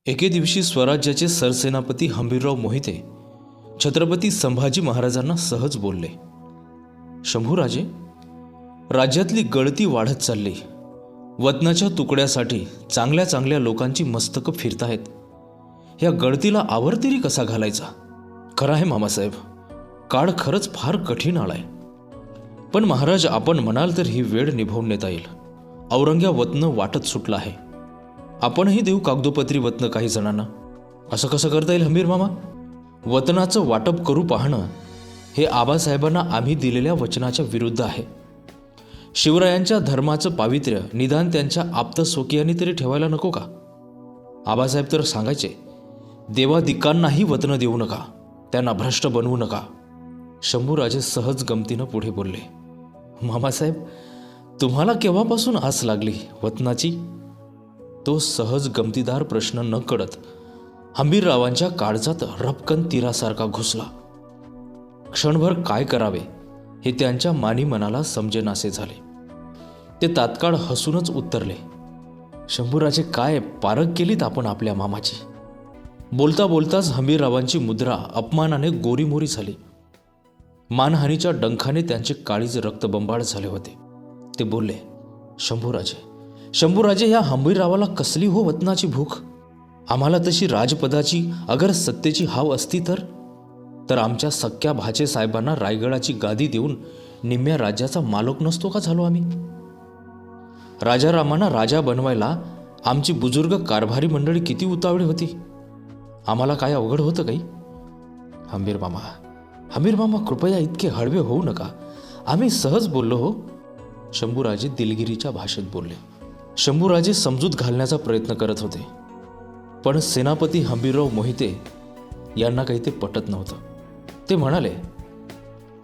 एके दिवशी स्वराज्याचे सरसेनापती हंबीरराव मोहिते छत्रपती संभाजी महाराजांना सहज बोलले, शंभूराजे, राज्यातली गळती वाढत चालली. वतनाच्या तुकड्यासाठी चांगल्या चांगल्या लोकांची मस्तकं फिरताहेत. ह्या गळतीला आवर तरी कसा घालायचा? खरं आहे मामासाहेब, काळ खरंच फार कठीण आलाय. पण महाराज, आपण म्हणाल तर ही वेळ निभावून नेता येईल. औरंग्या वतनं वाटत सुटलं आहे. आपणही देऊ कागदोपत्री वतनं काही जणांना. असं कसं करता येईल हंबीर मामा? वतनाचं वाटप करू पाहणं हे आबासाहेबांना आम्ही दिलेल्या वचनाच्या विरुद्ध आहे. शिवरायांच्या धर्माचं पावित्र्य निदान त्यांच्या आप्तस्वकीयांनी तरी ठेवायला नको का? आबासाहेब तर सांगायचे, देवादिकांनाही वतनं देऊ नका, त्यांना भ्रष्ट बनवू नका. शंभूराजे सहज गमतीनं पुढे बोलले, मामासाहेब, तुम्हाला केव्हापासून आस लागली वतनाची? तो सहज गमतीदार प्रश्न न कळत हंबीररावांच्या काळजात रपकन तीरासारखा घुसला. क्षणभर काय करावे हे त्यांच्या मानी मनाला समजेनासे झाले. ते तात्काळ हसूनच उत्तरले, शंभूराजे, काय पारख केलीत आपण आपल्या मामाची. बोलता बोलताच हंबीररावांची मुद्रा अपमानाने गोरीमोरी झाली. मानहानीच्या डंखाने त्यांचे काळीज रक्तबंबाळ झाले होते. ते बोलले, शंभूराजे, शंभूराजे, ह्या हंबीररावाला कसली हो वतनाची भूक? आम्हाला तशी राजपदाची अगर सत्तेची हाव असती तर आमच्या सख्या भाचे साहेबांना रायगडाची गादी देऊन निम्म्या राज्याचा मालक नसतो का झालो आम्ही? राजारामांना राजा बनवायला आमची बुजुर्ग कारभारी मंडळी किती उतावळी होती. आम्हाला काय अवघड होतं काही? हंबीर मामा, कृपया इतके हळवे होऊ नका. आम्ही सहज बोललो हो. शंभूराजे दिलगिरीच्या भाषेत बोलले. शंभूराजे समजूत घालण्याचा प्रयत्न करत होते, पण सेनापती हंबीरराव मोहिते यांना काही ते पटत नव्हतं. ते म्हणाले,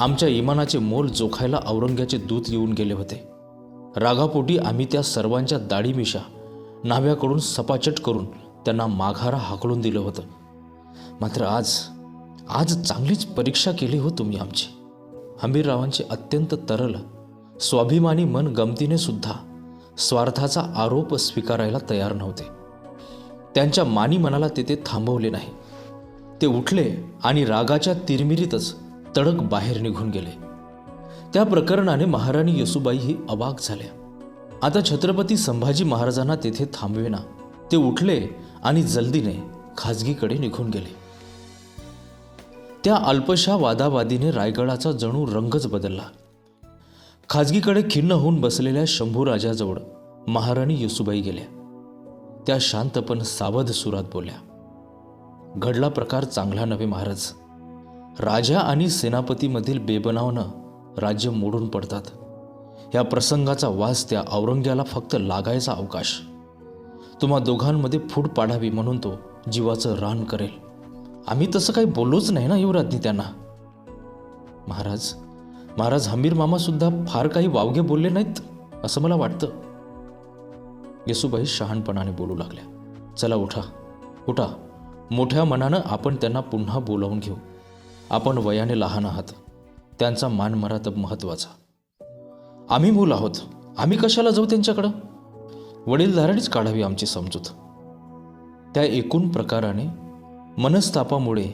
आमच्या इमानाचे मोल जोखायला औरंग्याचे दूत येऊन गेले होते. रागापोटी आम्ही त्या सर्वांच्या दाढी मिशा न्हाव्याकडून सपाचट करून त्यांना माघारा हाकलून दिलं होतं. मात्र आज चांगलीच परीक्षा केली हो तुम्ही आमची. हंबीररावांचे अत्यंत तरल स्वाभिमानी मन गमतीने सुद्धा स्वार्थाचा आरोप स्वीकारायला तयार नव्हते. त्यांच्या मानी मनाला ते थांबवले नाही. ते उठले आणि रागाच्या तिरमिरीतच तडक बाहेर निघून गेले. त्या प्रकरणाने महाराणी येसूबाईही अवाक झाल्या. आता छत्रपती संभाजी महाराजांना तेथे थांबवेना. ते उठले आणि जल्दीने खाजगीकडे निघून गेले. त्या अल्पशा वादावादीने रायगडाचा जणू रंगच बदलला. खाजगीकडे खिन्न होऊन बसलेल्या शंभूराजाजवळ महाराणी येसूबाई गेल्या. त्या शांत पण सावध सुरात बोलल्या, घडला प्रकार चांगला नव्हे महाराज. राजा आणि सेनापतीमधील बेबनावनं राज्य मोडून पडतात. या प्रसंगाचा वास त्या औरंग्याला फक्त लागायचा अवकाश. तुम्हा दोघांमध्ये फूट पाडावी म्हणून तो जीवाचं रान करेल. आम्ही तसं काही बोललोच नाही ना युवराज्ञी त्यांना. महाराज, हंबीर मामा सुद्धा फार काही वावगे बोलले नाहीत असं मला वाटतं. येसूबाई शहाणपणाने बोलू लागल्या, चला उठा. मोठ्या मनानं आपण त्यांना पुन्हा बोलावून घेऊ. आपण वयाने लहान आहात, त्यांचा मानमरातब महत्वाचा. आम्ही मूल आहोत, आम्ही कशाला जाऊ त्यांच्याकडं? वडीलधारणीच काढावी आमची समजूत. त्या एकूण प्रकाराने मनस्तापामुळे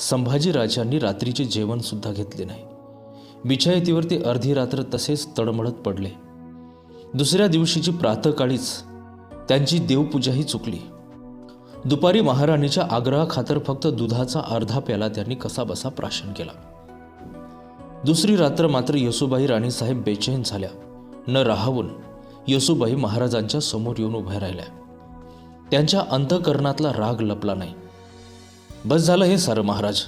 संभाजीराजांनी रात्रीचे जेवण सुद्धा घेतले नाही. बिछायतीवर ते अर्धी रात्र तसेच तडमडत पडले. दुसऱ्या दिवशीची प्रातःकाळीच त्यांची देवपूजाही चुकली. दुपारी महाराणीच्या आग्रहाखातर फक्त दुधाचा अर्धा प्याला त्यांनी कसाबसा प्राशन केला. दुसरी रात्र मात्र येसूबाई राणीसाहेब बेचैन झाल्या. न राहावून येसूबाई महाराजांच्या समोर येऊन उभ्या राहिल्या. त्यांच्या अंतःकरणातला राग लपला नाही. बस झालं हे सारं महाराज.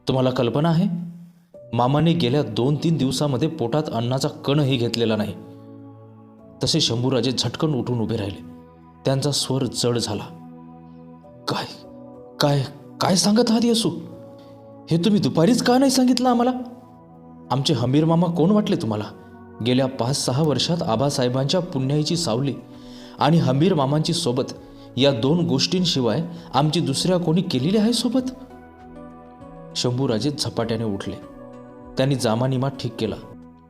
तुम्हाला कल्पना आहे, मामाने गेल्या 2-3 दिवसामध्ये पोटात अन्नाचा कणही घेतलेला नाही. तसे शंभूराजे झटकन उठून उभे राहिले. त्यांचा स्वर जड झाला. काय सांगत आहात येसू? हे तुम्ही दुपारीच का नाही सांगितलं आम्हाला? आमचे हंबीर मामा कोण वाटले तुम्हाला? गेल्या 5-6 वर्षात आबासाहेबांच्या पुण्याईची सावली आणि हंबीर मामांची सोबत या 2 गोष्टींशिवाय आमची दुसऱ्या कोणी केलेली आहे सोबत? शंभूराजे झपाट्याने उठले. त्यांनी जामानिमा ठीक केला.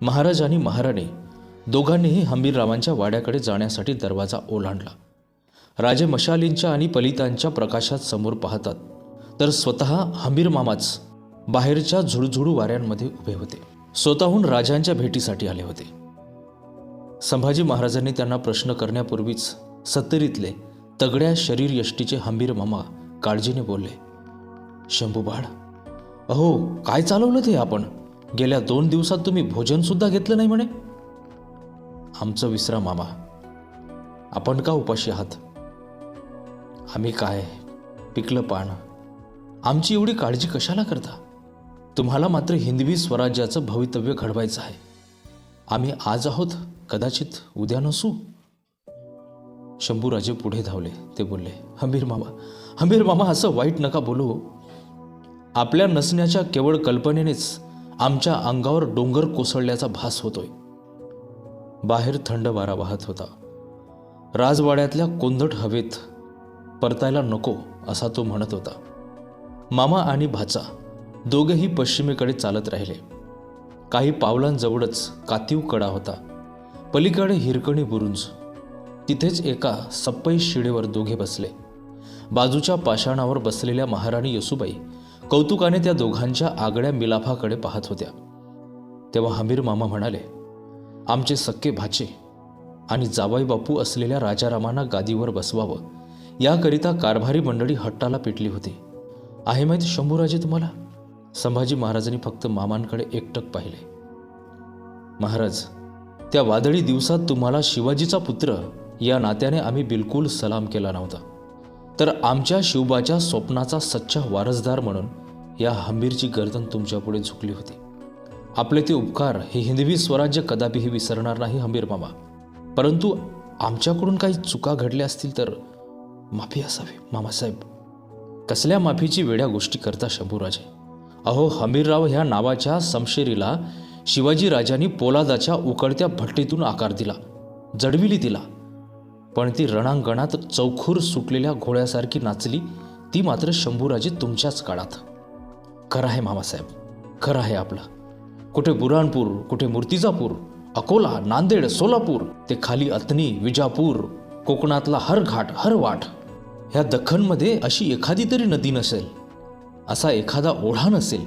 महाराज आणि महाराणी दोघांनीही हंबीररावांच्या वाड्याकडे जाण्यासाठी दरवाजा ओलांडला. राजे मशालींच्या आणि पलितांच्या प्रकाशात समोर पाहतात, तर स्वतः हंबीर मामाच बाहेरच्या झुळझुळू वाऱ्यांमध्ये उभे होते. स्वतःहून राजांच्या भेटीसाठी आले होते. संभाजी महाराजांनी त्यांना प्रश्न करण्यापूर्वीच सत्तरीतले तगड्या शरीर यष्टीचे हंबीर मामा काळजीने बोलले, शंभू बाळ, अहो काय चालवलं ते आपण? गेल्या 2 दिवसात तुम्ही भोजन सुद्धा घेतलं नाही म्हणे. आमचं विसरा मामा, आपण का उपाशी आहात? आम्ही काय पिकलं पान, आमची एवढी काळजी कशाला करता? तुम्हाला मात्र हिंदवी स्वराज्याचं भवितव्य घडवायचं आहे. आम्ही आज आहोत, कदाचित उद्या नसू. शंभूराजे पुढे धावले. ते बोलले, हंबीर मामा असं वाईट नका बोलू. आपल्या नसण्याच्या केवळ कल्पनेनेच आमच्या अंगावर डोंगर कोसळल्याचा भास होतोय. बाहेर थंड वारा वाहत होता. राजवाड्यातल्या कोंदट हवेत परतायला नको असा तो म्हणत होता. मामा आणि भाचा दोघेही पश्चिमेकडे चालत राहिले. काही पावलांजवळच कातीव कडा होता. पलीकडे हिरकणी बुरुंज. तिथेच एका सप्पई शिडेवर दोघे बसले. बाजूच्या पाषाणावर बसलेल्या महाराणी येसूबाई कौतुकाने त्या दोघांच्या आगळ्या मिलाफाकडे पाहत होत्या. तेव्हा हंबीर मामा म्हणाले, आमचे सक्के भाचे आणि जावाई बापू असलेल्या राजारामांना गादीवर बसवावं याकरिता कारभारी मंडळी हट्टाला पेटली होती. आहे माहीत शंभूराजे तुम्हाला? संभाजी महाराजांनी फक्त मामांकडे एकटक पाहिले. महाराज, त्या वादळी दिवसात तुम्हाला शिवाजीचा पुत्र या नात्याने आम्ही बिलकुल सलाम केला नव्हता, तर आमच्या शिवबाच्या स्वप्नाचा सच्चा वारसदार म्हणून या हंबीरची गर्दन तुमच्यापुढे झुकली होती. आपले ते उपकार हे हिंदवी स्वराज्य कदापिही विसरणार नाही हंबीर मामा. परंतु आमच्याकडून काही चुका घडल्या असतील तर माफी असावी मामासाहेब. कसल्या माफीची वेड्या गोष्टी करता शंभूराजे? अहो, हंबीरराव ह्या नावाच्या समशेरीला शिवाजी राजांनी पोलादाच्या उकळत्या भट्टीतून आकार दिला, जडविली तिला. पण ती रणांगणात चौखूर सुटलेल्या घोड्यासारखी नाचली ती मात्र शंभूराजे तुमच्याच काळात. खरं आहे मामासाहेब, खरं आहे आपलं. कुठे बुराणपूर, कुठे मूर्तिजापूर, अकोला, नांदेड, सोलापूर, ते खाली अतनी, विजापूर, कोकणातला हर घाट, हर वाट. ह्या दख्खनमध्ये अशी एखादी तरी नदी नसेल, असा एखादा ओढा नसेल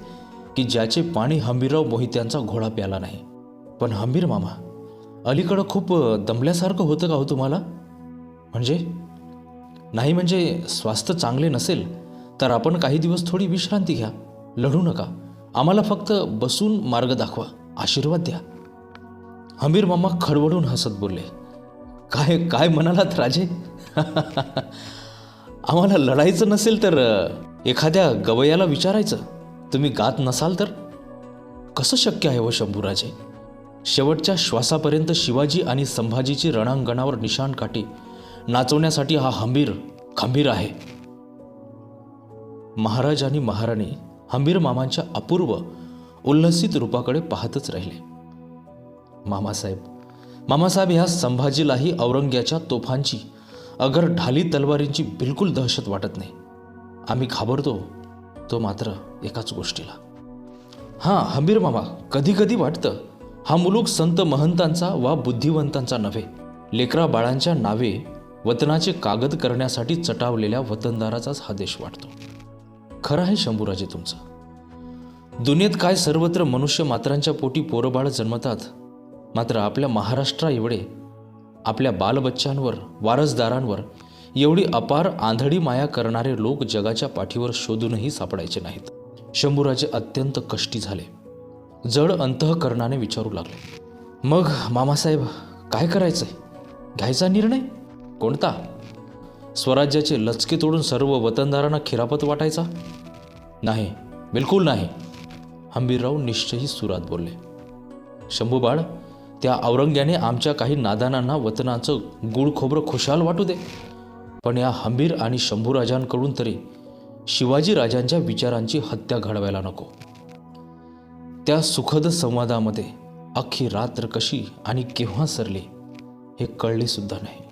की ज्याचे पाणी हंबीरराव मोहित्यांचा घोडा प्याला नाही. पण हंबीर मामा, अलीकडं खूप दमल्यासारखं होतं का हो तुम्हाला? नाही म्हणजे स्वास्थ्य चांगले नसेल तर आपण काही दिवस थोडी विश्रांती घ्या. लढू नका. आम्हाला फक्त बसून मार्ग दाखवा, आशीर्वाद द्या. हंबीर मामा खडबडून हसत बोलले, काय म्हणालात राजे? आम्हाला लढायचं नसेल तर एखाद्या गवयाला विचारायचं. तुम्ही गात नसाल तर? कसं शक्य आहे व शंभूराजे? शेवटच्या श्वासापर्यंत शिवाजी आणि संभाजीची रणांगणावर निशाणकाठी नाचवण्यासाठी हा हंबीर खंबीर आहे. महाराज आणि महाराणी हंबीर मामांच्या अपूर्व उल्हसित रूपाकडे पाहतच राहिले. मामासाहेब ह्या संभाजीलाही औरंग्याच्या तोफांची अगर ढाली तलवारींची बिलकुल दहशत वाटत नाही. आम्ही घाबरतो तो मात्र एकाच गोष्टीला. हां हंबीर मामा, कधी कधी वाटतं हा मुलूक संत महंतांचा वा बुद्धिवंतांचा नव्हे, लेकरा बाळांच्या नावे वतनाचे कागद करण्यासाठी चटावलेल्या वतनदाराचाच हा देश वाटतो. खरं आहे शंभूराजे तुमचं. दुनियेत काय सर्वत्र मनुष्य मात्रांच्या पोटी पोरबाळ जन्मतात, मात्र आपल्या महाराष्ट्रा एवढे आपल्या बालबच्चांवर, वारसदारांवर एवढी अपार आंधळी माया करणारे लोक जगाच्या पाठीवर शोधूनही सापडायचे नाहीत. शंभूराजे अत्यंत कष्टी झाले. जड अंतःकरणाने विचारू लागले, मग मामासाहेब काय करायचंय? घ्यायचा निर्णय कोणता? स्वराज्याचे लचके तोडून सर्व वतनदारांना खिरापत वाटायचा? नाही, बिलकुल नाही. हंबीरराव निश्चयी सुरात बोलले. शंभूबाळ, त्या औरंग्याने आमच्या काही नादानांना वतनाचं गुळ खोबरं खुशाल वाटू दे, पण या हंबीर आणि शंभूराजांकडून तरी शिवाजी राजांच्या विचारांची हत्या घडवायला नको. त्या सुखद संवादामध्ये अख्खी रात्र कशी आणि केव्हा सरली हे कळले सुद्धा नाही.